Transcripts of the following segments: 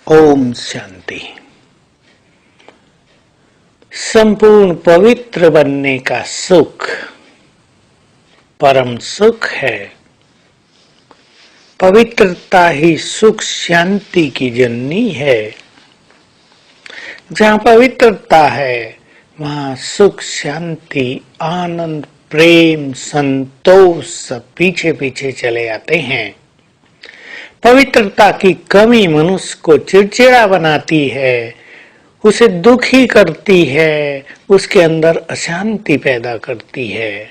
ओम शांति। संपूर्ण पवित्र बनने का सुख परम सुख है। पवित्रता ही सुख शांति की जननी है। जहाँ पवित्रता है वहाँ सुख शांति आनंद प्रेम संतोष सब पीछे पीछे चले आते हैं। पवित्रता की कमी मनुष्य को चिड़चिड़ा बनाती है, उसे दुखी करती है, उसके अंदर अशांति पैदा करती है।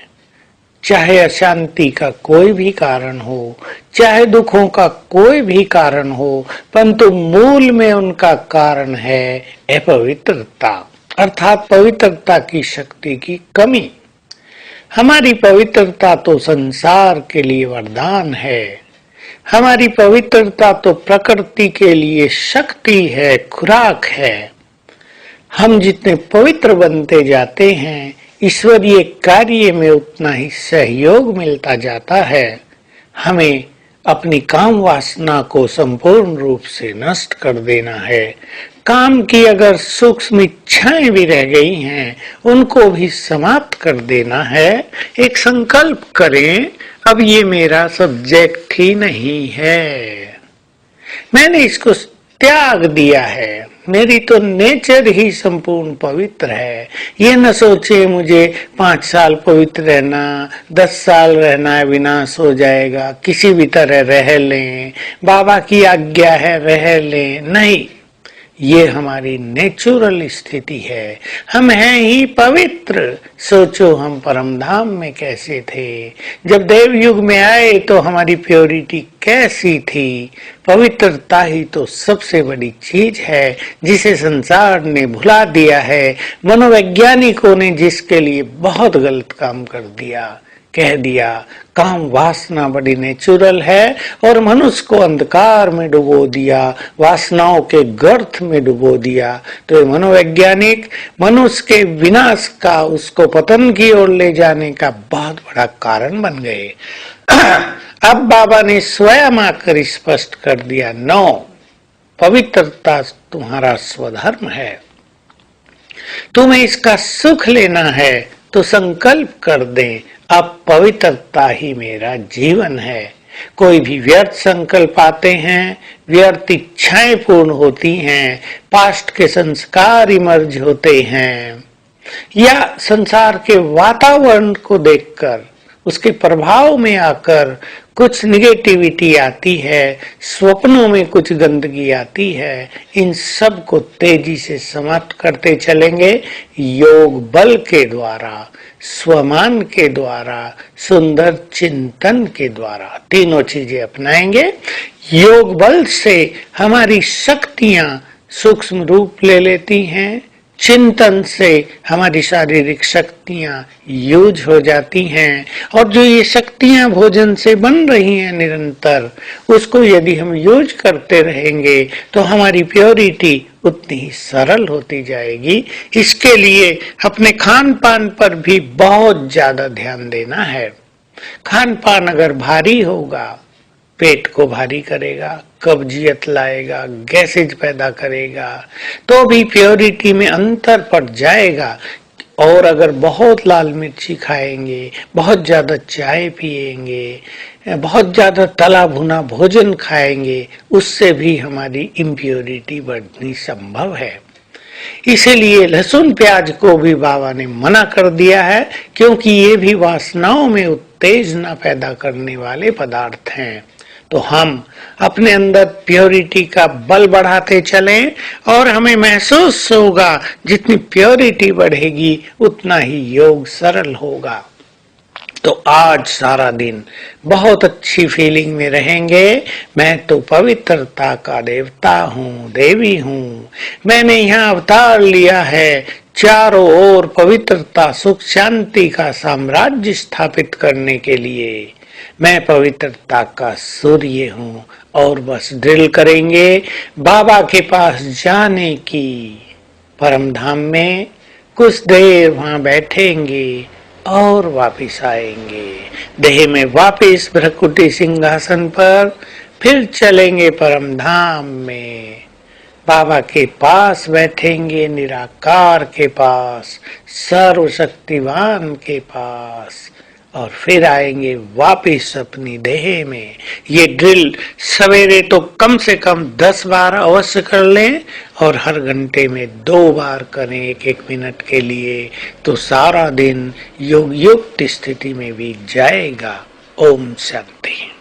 चाहे अशांति का कोई भी कारण हो, चाहे दुखों का कोई भी कारण हो, परंतु मूल में उनका कारण है अपवित्रता, अर्थात पवित्रता की शक्ति की कमी। हमारी पवित्रता तो संसार के लिए वरदान है। हमारी पवित्रता तो प्रकृति के लिए शक्ति है, खुराक है। हम जितने पवित्र बनते जाते हैं, ईश्वरीय कार्य में उतना ही सहयोग मिलता जाता है। हमें अपनी काम वासना को संपूर्ण रूप से नष्ट कर देना है। काम की अगर सूक्ष्म इच्छाएं भी रह गई हैं, उनको भी समाप्त कर देना है। एक संकल्प करें, अब ये मेरा सब्जेक्ट ही नहीं है, मैंने इसको त्याग दिया है। मेरी तो नेचर ही संपूर्ण पवित्र है। ये न सोचे मुझे 5 साल पवित्र रहना, 10 साल रहना है, विनाश हो जाएगा, किसी भी तरह रह लें, बाबा की आज्ञा है रह लें। नहीं, ये हमारी नेचुरल स्थिति है। हम हैं ही पवित्र। सोचो हम परमधाम में कैसे थे, जब देव युग में आए तो हमारी प्योरिटी कैसी थी। पवित्रता ही तो सबसे बड़ी चीज है जिसे संसार ने भुला दिया है। मनोवैज्ञानिकों ने जिसके लिए बहुत गलत काम कर दिया, कह दिया काम वासना बड़ी नेचुरल है, और मनुष्य को अंधकार में डुबो दिया, वासनाओं के गर्त में डुबो दिया। तो ये मनोवैज्ञानिक मनुष्य के विनाश का, उसको पतन की ओर ले जाने का बहुत बड़ा कारण बन गए। अब बाबा ने स्वयं आकर स्पष्ट कर दिया, नो, पवित्रता तुम्हारा स्वधर्म है। तुम्हें इसका सुख लेना है तो संकल्प कर दें, अब पवित्रता ही मेरा जीवन है। कोई भी व्यर्थ संकल्प आते हैं, व्यर्थ इच्छाएं पूर्ण होती हैं, पास्ट के संस्कार इमर्ज होते हैं, या संसार के वातावरण को देखकर उसके प्रभाव में आकर कुछ निगेटिविटी आती है, स्वप्नों में कुछ गंदगी आती है। इन सब को तेजी से समाप्त करते चलेंगे योग बल के द्वारा, स्वमान के द्वारा, सुंदर चिंतन के द्वारा। तीनों चीजें अपनाएंगे। योग बल से हमारी शक्तियां सूक्ष्म रूप ले लेती हैं, चिंतन से हमारी शारीरिक शक्तियां यूज हो जाती हैं, और जो ये शक्तियां भोजन से बन रही हैं निरंतर, उसको यदि हम यूज करते रहेंगे तो हमारी प्योरिटी उतनी ही सरल होती जाएगी। इसके लिए अपने खान पान पर भी बहुत ज्यादा ध्यान देना है। खान पान अगर भारी होगा, पेट को भारी करेगा, कब्जियत लाएगा, गैसेज पैदा करेगा, तो भी प्योरिटी में अंतर पड़ जाएगा। और अगर बहुत लाल मिर्ची खाएंगे, बहुत ज्यादा चाय पिएंगे, बहुत ज्यादा तला भुना भोजन खाएंगे, उससे भी हमारी इम्प्योरिटी बढ़नी संभव है। इसीलिए लहसुन प्याज को भी बाबा ने मना कर दिया है, क्योंकि ये भी वासनाओं में उत्तेजना पैदा करने वाले पदार्थ हैं। तो हम अपने अंदर प्योरिटी का बल बढ़ाते चलें, और हमें महसूस होगा जितनी प्योरिटी बढ़ेगी उतना ही योग सरल होगा। तो आज सारा दिन बहुत अच्छी फीलिंग में रहेंगे। मैं तो पवित्रता का देवता हूँ, देवी हूँ। मैंने यहाँ अवतार लिया है चारों ओर पवित्रता सुख शांति का साम्राज्य स्थापित करने के लिए। मैं पवित्रता का सूर्य हूँ, और बस ड्रिल करेंगे बाबा के पास जाने की। परमधाम में कुछ देर वहां बैठेंगे और वापिस आएंगे। देह में वापिस भ्रकुटी सिंहासन पर, फिर चलेंगे परमधाम में। बाबा के पास बैठेंगे, निराकार के पास, सर्वशक्तिवान के पास, और फिर आएंगे वापिस अपनी देह में। ये ड्रिल सवेरे तो कम से कम 10 बार अवश्य कर लें और हर घंटे में 2 बार करें 1-1 मिनट के लिए, तो सारा दिन योग युक्त स्थिति में बीत जाएगा। ओम शांति।